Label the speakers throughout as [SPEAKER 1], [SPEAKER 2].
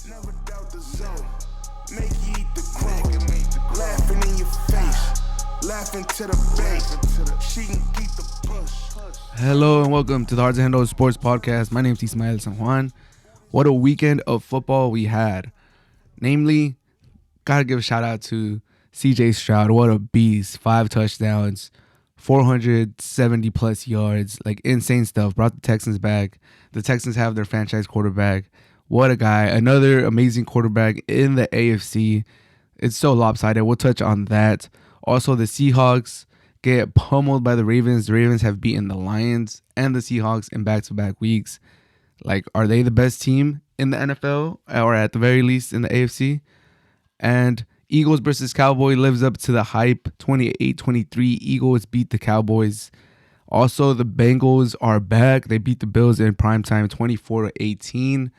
[SPEAKER 1] Never doubt the zone. Make you eat the crow. Laughing in your face. Laughing to the base. She can keep the push.
[SPEAKER 2] Hello and welcome to the Hard to Handle Sports Podcast. My name is Ismael San Juan. What a weekend of football we had. Namely, gotta give a shout out to CJ Stroud. What a beast. 5 touchdowns, 470 plus yards, like insane stuff. Brought the Texans back. The Texans have their franchise quarterback. What a guy. Another amazing quarterback in the AFC. It's so lopsided. We'll touch on that. Also, the Seahawks get pummeled by the Ravens. The Ravens have beaten the Lions and the Seahawks in back-to-back weeks. Like, are they the best team in the NFL, or at the very least in the AFC? And Eagles versus Cowboys lives up to the hype. 28-23. Eagles beat the Cowboys. Also, the Bengals are back. They beat the Bills in primetime 24-18.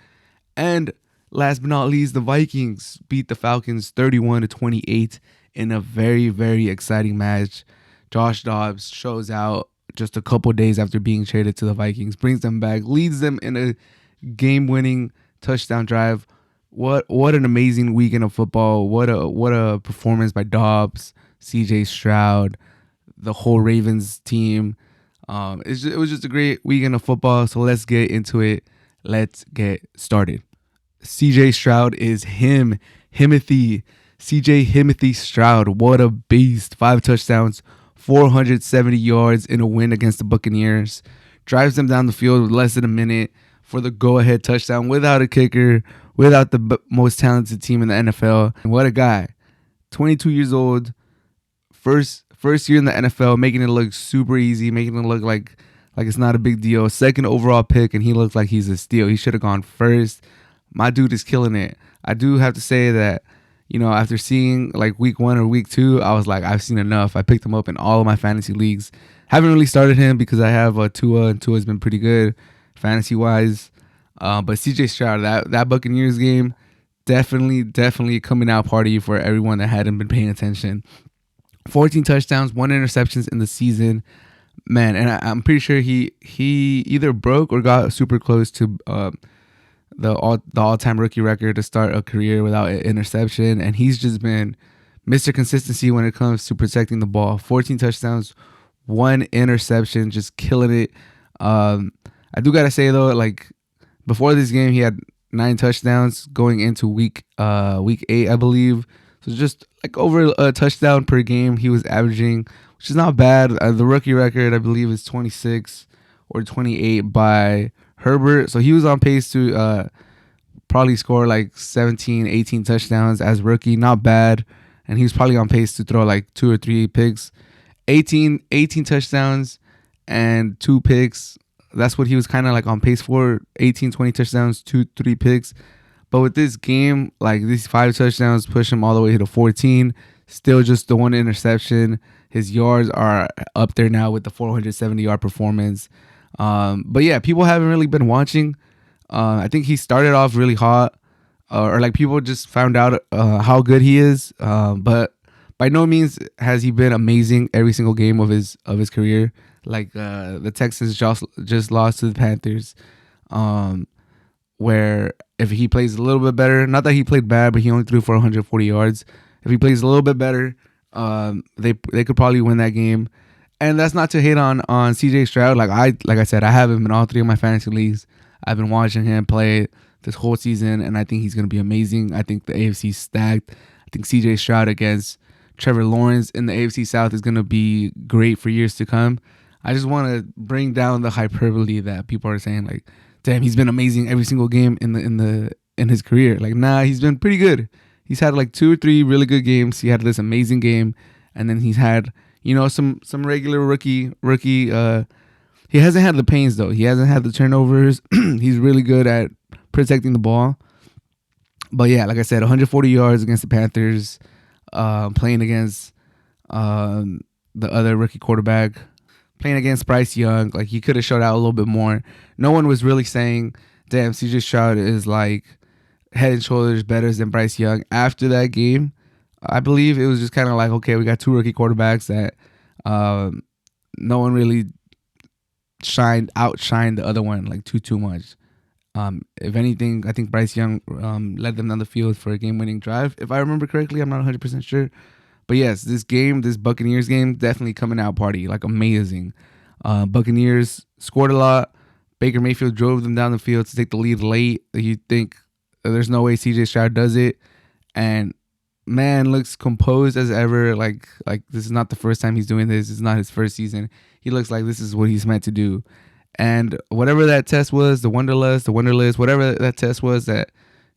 [SPEAKER 2] And last but not least, the Vikings beat the Falcons 31-28 in a very, very exciting match. Josh Dobbs shows out just a couple days after being traded to the Vikings, brings them back, leads them in a game-winning touchdown drive. What an amazing weekend of football. What a performance by Dobbs, CJ Stroud, the whole Ravens team. It was just a great weekend of football, so let's get into it. Let's get started. CJ Stroud is Himothy Stroud. What a beast. 5 touchdowns, 470 yards in a win against the Buccaneers. Drives them down the field with less than a minute for the go-ahead touchdown without a kicker, without the most talented team in the NFL. And what a guy. 22 years old, first year in the NFL, making it look super easy, making it look like it's not a big deal. Second overall pick, and he looks like he's a steal. He should have gone first. My dude is killing it. I do have to say that, after seeing like week 1 or week 2, I was like, I've seen enough. I picked him up in all of my fantasy leagues. Haven't really started him because I have Tua, and Tua's been pretty good fantasy-wise. But CJ Stroud, that Buccaneers game, definitely coming out party for everyone that hadn't been paying attention. 14 touchdowns, 1 interceptions in the season. Man, and I'm pretty sure he either broke or got super close to the all-time rookie record to start a career without an interception. And he's just been Mr. Consistency when it comes to protecting the ball. 14 touchdowns, 1 interception, just killing it. I do got to say, though, like, before this game, he had 9 touchdowns going into week 8, I believe. So just like over a touchdown per game he was averaging, which is not bad. The rookie record, I believe, is 26 or 28 by Herbert. So he was on pace to probably score like 17, 18 touchdowns as rookie. Not bad. And he was probably on pace to throw like 2 or 3 picks. 18 touchdowns and 2 picks. That's what he was kind of like on pace for. 18, 20 touchdowns, 2-3 picks. But with this game, like these 5 touchdowns push him all the way to 14. Still just the 1 interception. His yards are up there now with the 470-yard performance. But yeah, people haven't really been watching. I think he started off really hot, or like people just found out how good he is. But by no means has he been amazing every single game of his career. Like the Texans just lost to the Panthers, where if he plays a little bit better, not that he played bad, but he only threw for 140 yards. If he plays a little bit better, they could probably win that game. And that's not to hate on CJ Stroud. Like I said, I have him in all 3 of my fantasy leagues. I've been watching him play this whole season, and I think he's going to be amazing. I think the AFC's stacked. I think CJ Stroud against Trevor Lawrence in the AFC South is going to be great for years to come. I just want to bring down the hyperbole that people are saying, like, damn, he's been amazing every single game in his career. Like, nah, he's been pretty good. He's had like 2 or 3 really good games. He had this amazing game, and then he's had some regular rookie. He hasn't had the pains though. He hasn't had the turnovers. He's really good at protecting the ball. But yeah, like I said, 140 yards against the Panthers, playing against the other rookie quarterback, playing against Bryce Young. Like, he could have showed out a little bit more. No one was really saying, damn, CJ Stroud is like head and shoulders better than Bryce Young after that game. I believe it was just kind of like, okay, we got 2 rookie quarterbacks that no one really outshined the other one like too much. If anything, I think Bryce Young led them down the field for a game-winning drive. If I remember correctly, I'm not 100% sure. But yes, this Buccaneers game, definitely coming out party, like amazing. Buccaneers scored a lot. Baker Mayfield drove them down the field to take the lead late. You think there's no way CJ Stroud does it. And man, looks composed as ever. Like this is not the first time he's doing this. It's not his first season. He looks like this is what he's meant to do. And whatever that test was, the Wonderlist, whatever that test was that,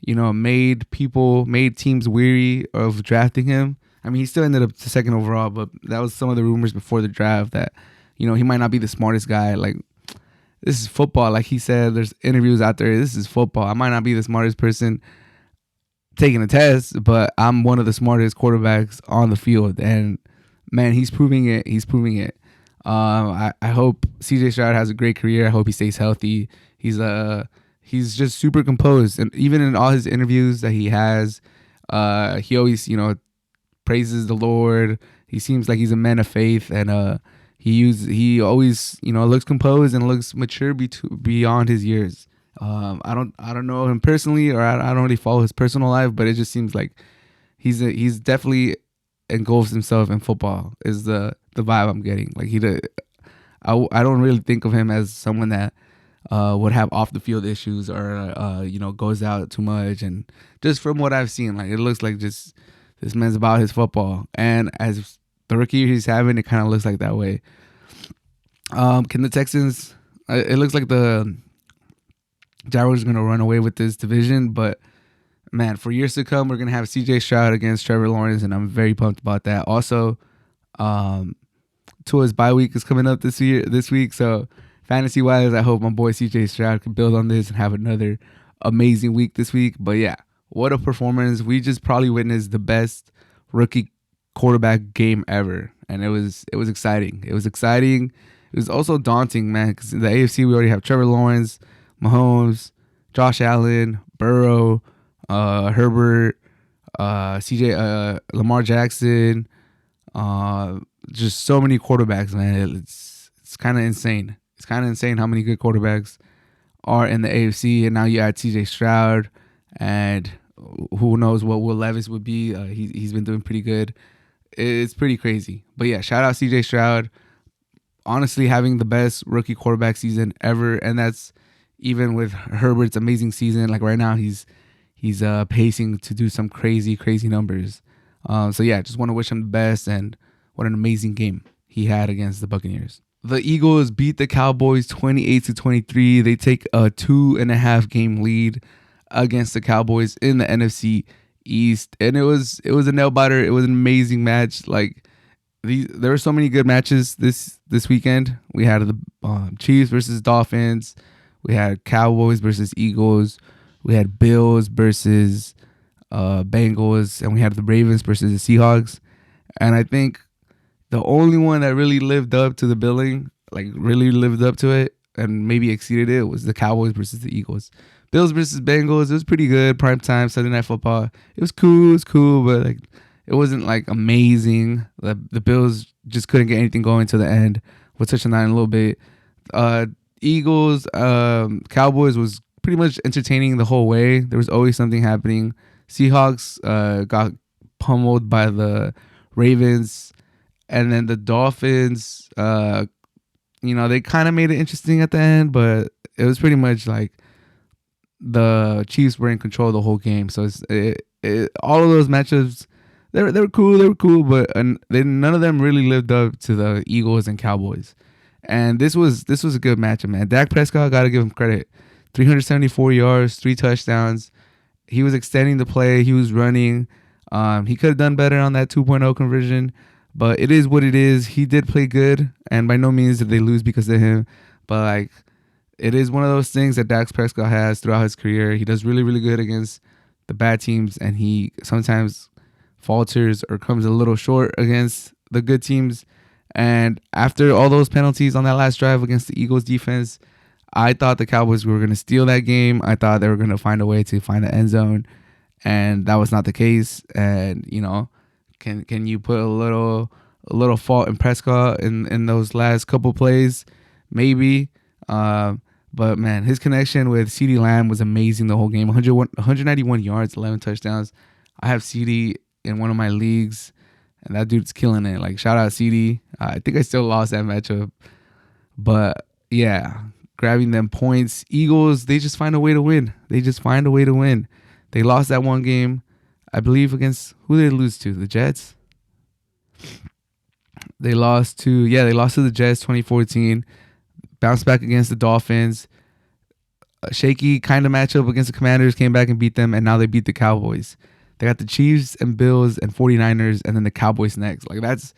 [SPEAKER 2] made teams weary of drafting him. I mean, he still ended up the second overall, but that was some of the rumors before the draft that, he might not be the smartest guy. Like, this is football. Like he said, there's interviews out there. This is football. I might not be the smartest person taking a test, but I'm one of the smartest quarterbacks on the field. And, man, he's proving it. I hope CJ Stroud has a great career. I hope he stays healthy. He's just super composed, and even in all his interviews that he has, he always praises the Lord. He seems like he's a man of faith, and he always looks composed and looks mature beyond his years. I don't know him personally, or I don't really follow his personal life, but it just seems like he's definitely engulfs himself in football. Is the vibe I'm getting. Like I don't really think of him as someone that would have off the field issues or goes out too much. And just from what I've seen, like it looks like just this man's about his football. And as the rookie year he's having, it kind of looks like that way. Can the Texans? It looks like the Jaguars are gonna run away with this division, but man, for years to come, we're gonna have CJ Stroud against Trevor Lawrence, and I'm very pumped about that. Also, Tua's bye week is coming up this week, so fantasy wise, I hope my boy CJ Stroud can build on this and have another amazing week this week. But yeah, what a performance! We just probably witnessed the best rookie quarterback game ever, and it was exciting. It was exciting. It was also daunting, man, because in the AFC we already have Trevor Lawrence, Mahomes, Josh Allen, Burrow, Herbert, Lamar Jackson, just so many quarterbacks, man. It's kind of insane. It's kind of insane how many good quarterbacks are in the AFC, and now you add CJ Stroud, and who knows what Will Levis would be. He's been doing pretty good. It's pretty crazy. But yeah, shout out CJ Stroud. Honestly, having the best rookie quarterback season ever, and that's even with Herbert's amazing season. Like right now, he's pacing to do some crazy numbers. So yeah, just want to wish him the best, and what an amazing game he had against the Buccaneers. The Eagles beat the Cowboys 28-23. They take a 2.5 game lead against the Cowboys in the NFC East, and it was a nail biter. It was an amazing match. Like there were so many good matches this weekend. We had the Chiefs versus Dolphins. We had Cowboys versus Eagles. We had Bills versus Bengals, and we had the Ravens versus the Seahawks. And I think the only one that really lived up to the billing, like really lived up to it and maybe exceeded it, was the Cowboys versus the Eagles. Bills versus Bengals, it was pretty good. Primetime, Sunday Night Football. It was cool, but like it wasn't like amazing. The Bills just couldn't get anything going to the end. We'll touch on that in a little bit. Eagles, Cowboys was pretty much entertaining the whole way. There was always something happening. Seahawks got pummeled by the Ravens, and then the Dolphins, they kind of made it interesting at the end, but it was pretty much like the Chiefs were in control of the whole game. So all of those matchups, they were cool, but none of them really lived up to the Eagles and Cowboys. And this was a good matchup, man. Dak Prescott, got to give him credit. 374 yards, 3 touchdowns. He was extending the play. He was running. He could have done better on that 2.0 conversion, but it is what it is. He did play good, and by no means did they lose because of him. But like, it is one of those things that Dak Prescott has throughout his career. He does really, really good against the bad teams, and he sometimes falters or comes a little short against the good teams. And after all those penalties on that last drive against the Eagles defense, I thought the Cowboys were going to steal that game. I thought they were going to find a way to find the end zone, and that was not the case. And can you put a little fault in Prescott in those last couple plays? Maybe. But man, his connection with CeeDee Lamb was amazing the whole game. 191 yards, 11 touchdowns. I have CeeDee in one of my leagues, and that dude's killing it. Like, shout out CeeDee. I think I still lost that matchup. But yeah, grabbing them points. Eagles, they just find a way to win. They lost that one game, I believe, against, who did they lose to? The Jets? They lost to the Jets 2014. Bounced back against the Dolphins. A shaky kind of matchup against the Commanders, came back and beat them, and now they beat the Cowboys. They got the Chiefs and Bills and 49ers, and then the Cowboys next. Like, that's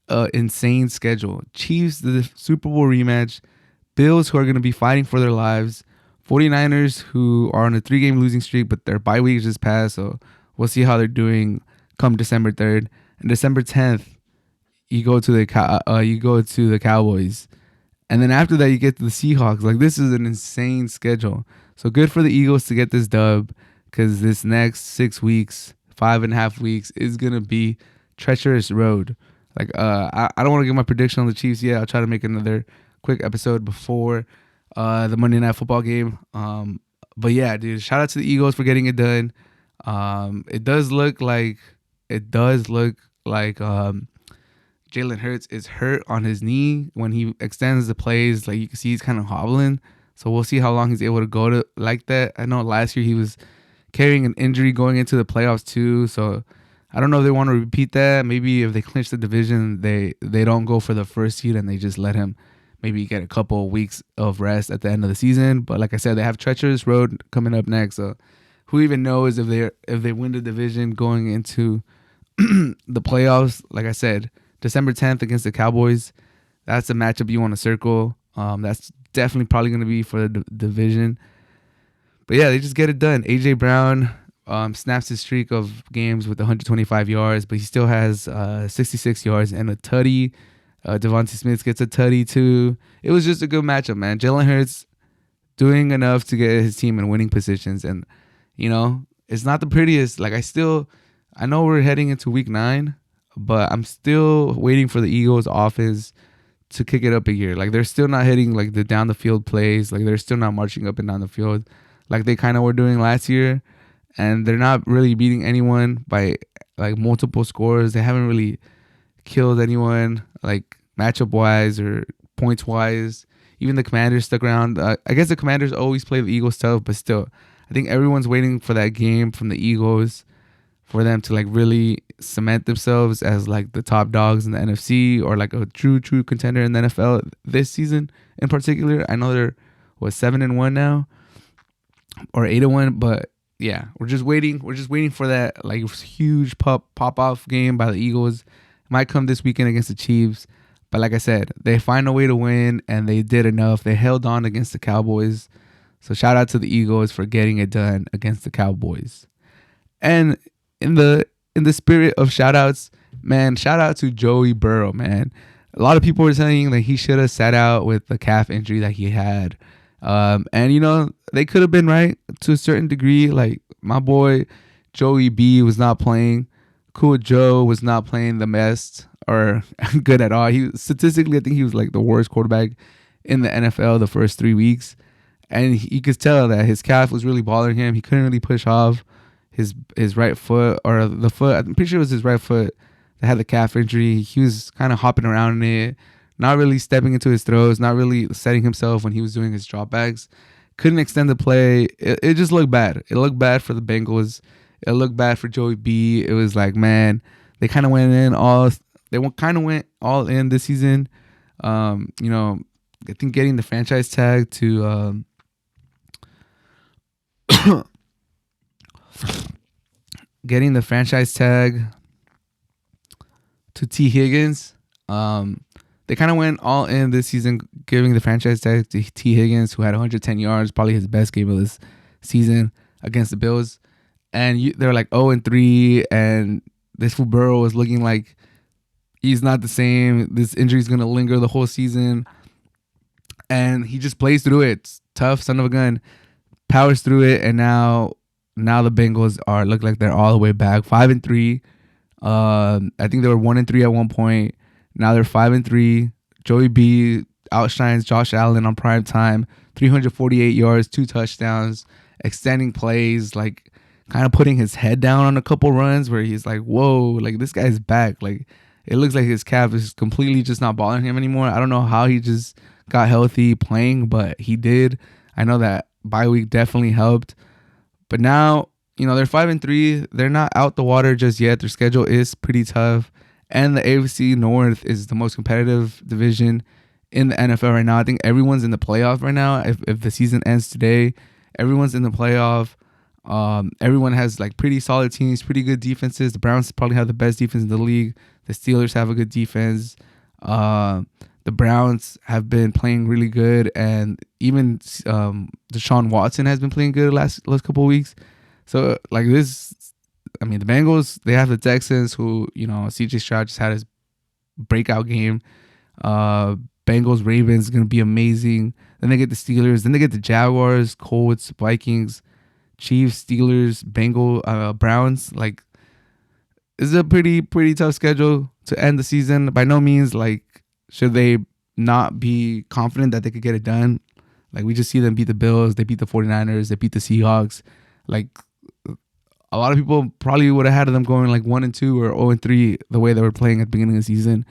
[SPEAKER 2] an insane schedule. Chiefs, the Super Bowl rematch. Bills, who are going to be fighting for their lives. 49ers, who are on a 3-game losing streak, but their bye week just passed, so we'll see how they're doing come December 3rd. And December 10th, you go to the Cowboys. And then after that, you get to the Seahawks. Like, this is an insane schedule. So good for the Eagles to get this dub, because this next 6 weeks, 5.5 weeks, is going to be treacherous road. Like, I don't want to give my prediction on the Chiefs yet. I'll try to make another quick episode before the Monday Night Football game. But yeah, dude, shout out to the Eagles for getting it done. It does look like Jalen Hurts is hurt on his knee when he extends the plays. Like, you can see he's kind of hobbling. So we'll see how long he's able to go to like that. I know last year he was carrying an injury going into the playoffs too. So I don't know if they want to repeat that. Maybe if they clinch the division, they don't go for the first seed and they just let him maybe get a couple of weeks of rest at the end of the season. But like I said, they have treacherous road coming up next. So who even knows if they win the division going into the playoffs? Like I said, December 10th against the Cowboys. That's a matchup you want to circle. That's definitely probably going to be for the division. But yeah, they just get it done. A.J. Brown snaps his streak of games with 125 yards, but he still has 66 yards and a tutty. Devontae Smith gets a tutty too. It was just a good matchup, man. Jalen Hurts doing enough to get his team in winning positions. And, you know, it's not the prettiest. Like, I know we're heading into week 9, but I'm still waiting for the Eagles offense to kick it up a gear. Like, they're still not hitting like the down the field plays. Like, they're still not marching up and down the field like they kind of were doing last year. And they're not really beating anyone by like multiple scores. They haven't really killed anyone like matchup wise or points wise. Even the Commanders stuck around. I guess the Commanders always play the Eagles tough, but still, I think everyone's waiting for that game from the Eagles for them to like really cement themselves as like the top dogs in the NFC or like a true contender in the NFL this season in particular. I know they're 7-1 now or 8-1, but yeah, we're just waiting for that like huge pop off game by the Eagles. It might come this weekend against the Chiefs, but like I said, they find a way to win and they did enough. They held on against the Cowboys. So shout out to the Eagles for getting it done against the Cowboys. And in the spirit of shout outs, man, shout out to Joey Burrow, man. A lot of people were saying that he should have sat out with the calf injury that he had. And, you know, they could have been right to a certain degree. Like, my boy Joey B was not playing. Cool Joe was not playing the best or good at all. Statistically, I think he was like the worst quarterback in the NFL the first 3 weeks. And you could tell that his calf was really bothering him. He couldn't really push off his right foot or the foot. I'm pretty sure it was his right foot that had the calf injury. He was kind of hopping around in it, not really stepping into his throws, not really setting himself when he was doing his dropbacks. Couldn't extend the play. It just looked bad. It looked bad for the Bengals. It looked bad for Joey B. It was like, man, they kind of went all in this season. You know, I think getting the franchise tag to T. Higgins. They kind of went all in this season, giving the franchise tag to T. Higgins, who had 110 yards, probably his best game of this season against the Bills. And they're like 0-3, and this fool Burrow was looking like he's not the same. This injury is going to linger the whole season. And he just plays through it. It's tough, son of a gun. Powers through it, and now the Bengals look like they're all the way back, 5-3. I think they were 1-3 at one point. Now they're 5-3. Joey B outshines Josh Allen on prime time. 348 yards, 2 touchdowns, extending plays, like kind of putting his head down on a couple runs where he's like, whoa, like this guy's back. Like it looks like his calf is completely just not bothering him anymore. I don't know how he just got healthy playing, but he did. I know that bye week definitely helped. But now, they're 5-3. They're not out the water just yet. Their schedule is pretty tough. And the AFC North is the most competitive division in the NFL right now. I think everyone's in the playoff right now. If the season ends today, everyone's in the playoff. Everyone has like pretty solid teams, pretty good defenses. The Browns probably have the best defense in the league. The Steelers have a good defense. The Browns have been playing really good, and even Deshaun Watson has been playing good the last couple of weeks. So like this, the Bengals, they have the Texans who, CJ Stroud just had his breakout game. Bengals, Ravens is going to be amazing. Then they get the Steelers. Then they get the Jaguars, Colts, Vikings, Chiefs, Steelers, Browns. Like, this is a pretty tough schedule to end the season. By no means, like, should they not be confident that they could get it done. Like, we just see them beat the Bills. They beat the 49ers. They beat the Seahawks. Like, a lot of people probably would have had them going like 1-2 or 0-3 the way they were playing at the beginning of the season.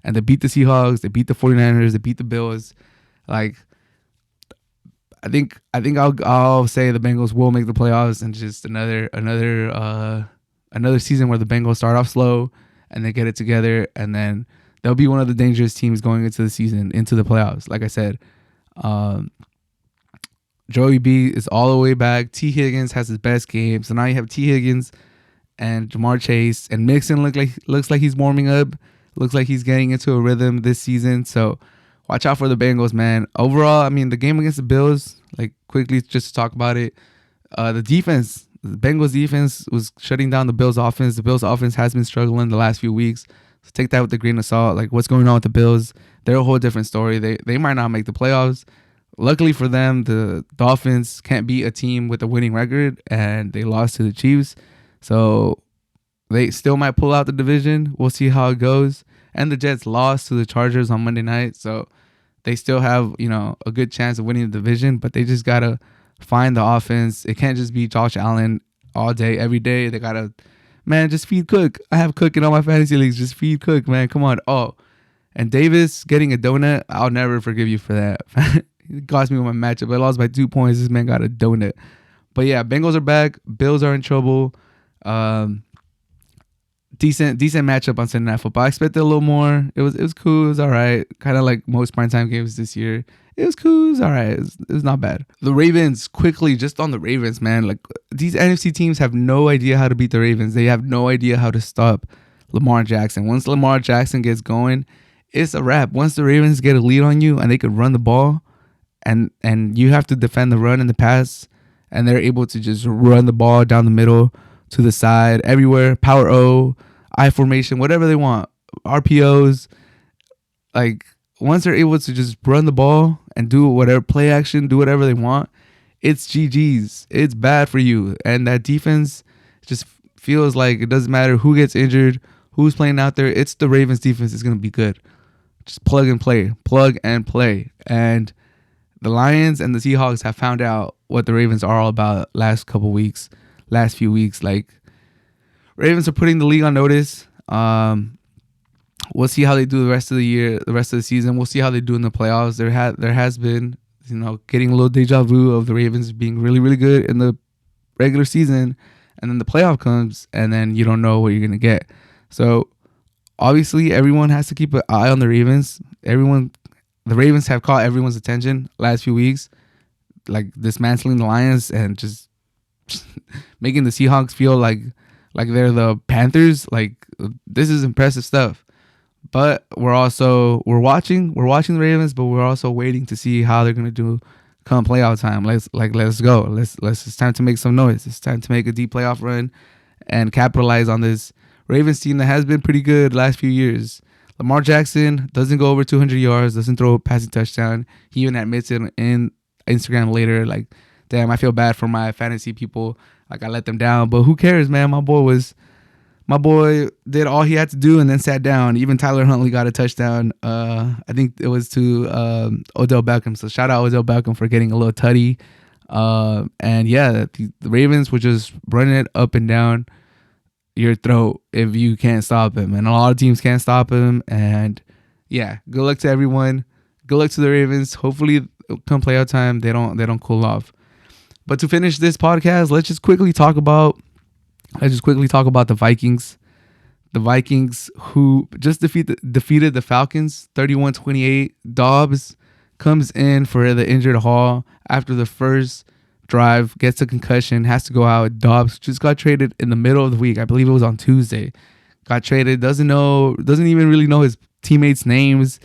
[SPEAKER 2] And they beat the Seahawks. They beat the 49ers. They beat the Bills. Like, I think I'll say the Bengals will make the playoffs, and just another season where the Bengals start off slow and they get it together, and then they'll be one of the dangerous teams going into the season, into the playoffs. Like I said, Joey B is all the way back. T. Higgins has his best game. So now you have T. Higgins and Jamar Chase, and Mixon looks like he's warming up. Looks like he's getting into a rhythm this season. So watch out for the Bengals, man. Overall, the game against the Bills, like quickly just to talk about it, the defense, the Bengals defense was shutting down the Bills offense. The Bills offense has been struggling the last few weeks. So take that with a grain of salt. Like, what's going on with the Bills? They're a whole different story. They might not make the playoffs. Luckily for them, the Dolphins can't beat a team with a winning record, and they lost to the Chiefs. So they still might pull out the division. We'll see how it goes. And the Jets lost to the Chargers on Monday night. So they still have, a good chance of winning the division, but they just got to find the offense. It can't just be Josh Allen all day, every day. They got to, just feed Cook. I have Cook in all my fantasy leagues. Just feed Cook, man. Come on. Oh, and Davis getting a donut, I'll never forgive you for that. It cost me with my matchup. I lost by 2 points. This man got a donut. But yeah, Bengals are back. Bills are in trouble. Decent matchup on Sunday Night Football. I expected a little more. It was cool. It was all right. Kind of like most primetime games this year. It was cool. It was all right. It was not bad. The Ravens, quickly, just on the Ravens, man. Like, these NFC teams have no idea how to beat the Ravens. They have no idea how to stop Lamar Jackson. Once Lamar Jackson gets going, it's a wrap. Once the Ravens get a lead on you and they could run the ball, and you have to defend the run and the pass, and they're able to just run the ball down the middle, to the side, everywhere, power O, I formation, whatever they want, RPOs. Like, once they're able to just run the ball and do whatever, play action, do whatever they want, it's GG's. It's bad for you. And that defense just feels like it doesn't matter who gets injured, who's playing out there. It's the Ravens defense is going to be good. Just plug and play. And the Lions and the Seahawks have found out what the Ravens are all about last few weeks. Like, Ravens are putting the league on notice. We'll see how they do the rest of the year, the rest of the season. We'll see how they do in the playoffs. There has been, getting a little deja vu of the Ravens being really, really good in the regular season, and then the playoff comes, and then you don't know what you're gonna get. So obviously, everyone has to keep an eye on the Ravens. The Ravens have caught everyone's attention last few weeks, like dismantling the Lions and just making the Seahawks feel like they're the Panthers. Like, this is impressive stuff. But we're watching the Ravens, but we're also waiting to see how they're gonna do come playoff time. Let's go. It's time to make some noise. It's time to make a deep playoff run and capitalize on this Ravens team that has been pretty good last few years. Lamar Jackson doesn't go over 200 yards, doesn't throw a passing touchdown. He even admits it in Instagram later. Like, damn, I feel bad for my fantasy people. Like, I let them down, but who cares, man? My boy was My boy did all he had to do and then sat down. Even Tyler Huntley got a touchdown. I think it was to Odell Beckham. So shout out Odell Beckham for getting a little tutty. And yeah, the Ravens were just running it up and down your throat if you can't stop him. And a lot of teams can't stop him. And yeah, good luck to everyone. Good luck to the Ravens. Hopefully, come playoff time, they don't cool off. But to finish this podcast, let's just quickly talk about the Vikings. The Vikings who just defeated the Falcons 31-28. Dobbs comes in for the injured Hall after the first drive, gets a concussion, has to go out. Dobbs just got traded in the middle of the week. I believe it was on Tuesday. Got traded, doesn't even really know his teammates' names,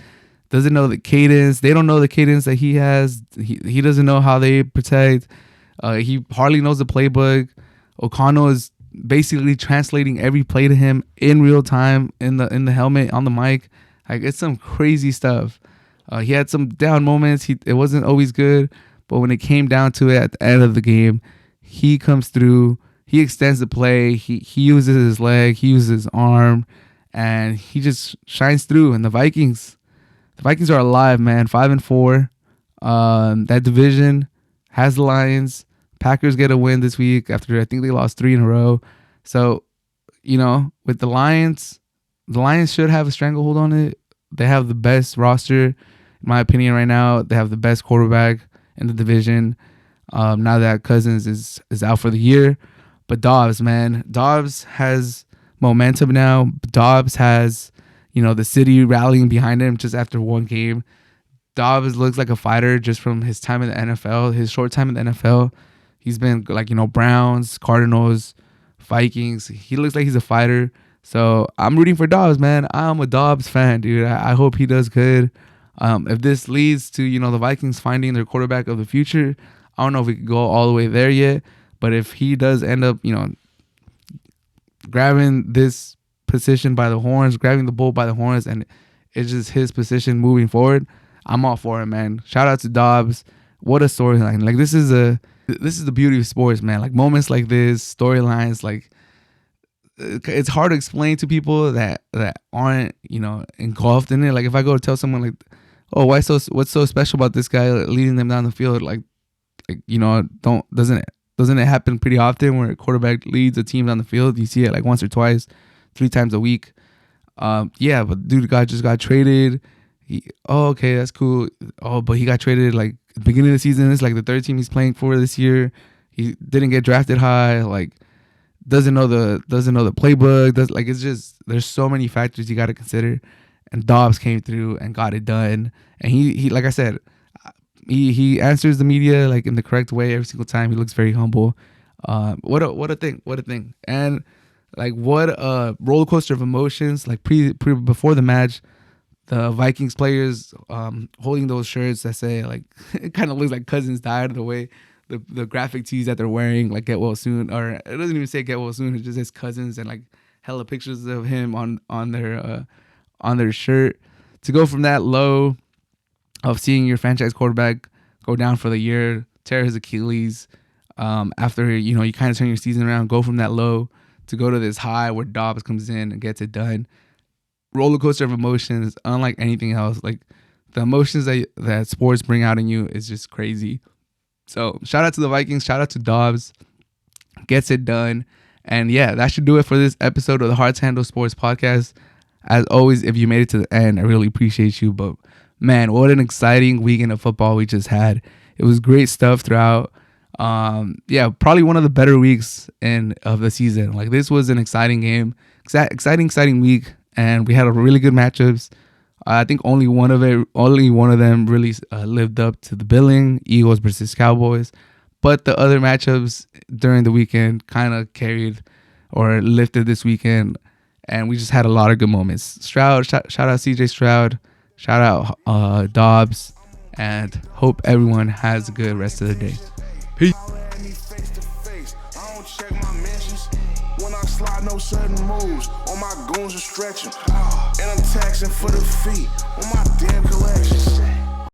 [SPEAKER 2] doesn't know the cadence. They don't know the cadence that he has. He doesn't know how they protect. He hardly knows the playbook. O'Connell is basically translating every play to him in real time in the helmet on the mic. Like, it's some crazy stuff. He had some down moments. It wasn't always good, but when it came down to it at the end of the game, he comes through. He extends the play. He uses his leg. He uses his arm, and he just shines through. And the Vikings are alive, man. 5-4. That division has the Lions. Packers get a win this week after I think they lost 3 in a row. So, with the Lions should have a stranglehold on it. They have the best roster, in my opinion, right now. They have the best quarterback in the division. Now that Cousins is out for the year. But Dobbs has momentum now. Dobbs has, the city rallying behind him just after one game. Dobbs looks like a fighter just from his time in the NFL, his short time in the NFL. He's been Browns, Cardinals, Vikings. He looks like he's a fighter. So I'm rooting for Dobbs, man. I'm a Dobbs fan, dude. I hope he does good. If this leads to, the Vikings finding their quarterback of the future, I don't know if we could go all the way there yet. But if he does end up, grabbing this position by the horns, grabbing the bull by the horns, and it's just his position moving forward, I'm all for it, man. Shout out to Dobbs. What a storyline. Like, this is the beauty of sports, man. Like, moments like this, storylines, like, it's hard to explain to people that aren't, engulfed in it. Like, if I go to tell someone, like, oh, what's so special about this guy leading them down the field? Doesn't it happen pretty often where a quarterback leads a team down the field? You see it like once or twice, 3 times a week. Yeah, but dude, just got traded. Okay, that's cool. Oh, but he got traded like at the beginning of the season. It's like the 3rd team he's playing for this year. He didn't get drafted high. Like, doesn't know the playbook. It's just, there's so many factors you got to consider. And Dobbs came through and got it done. And he like I said, he answers the media like in the correct way every single time. He looks very humble. What a thing. And like, what a roller coaster of emotions. Like before the match, the Vikings players holding those shirts that say, like, it kind of looks like Cousins died, the way the graphic tees that they're wearing, like, get well soon, or it doesn't even say get well soon, it just says Cousins, and like hella pictures of him on their shirt. To go from that low of seeing your franchise quarterback go down for the year, tear his Achilles, after you kind of turn your season around, go from that low to go to this high where Dobbs comes in and gets it done. Roller coaster of emotions, unlike anything else. Like, the emotions that sports bring out in you is just crazy. So shout out to the Vikings, shout out to Dobbs, gets it done. And yeah, that should do it for this episode of the Hard to Handle Sports Podcast. As always, if you made it to the end, I really appreciate you. But man, what an exciting weekend of football we just had. It was great stuff throughout. Yeah, probably one of the better weeks of the season. Like, this was an exciting game, exciting week. And we had a really good matchups. I think only one of them really lived up to the billing. Eagles versus Cowboys. But the other matchups during the weekend kind of carried or lifted this weekend. And we just had a lot of good moments. Stroud, shout out CJ Stroud. Shout out Dobbs. And hope everyone has a good rest of the day. Peace.
[SPEAKER 1] No sudden moves, all my goons are stretching, and I'm taxing for the feet on my damn collection.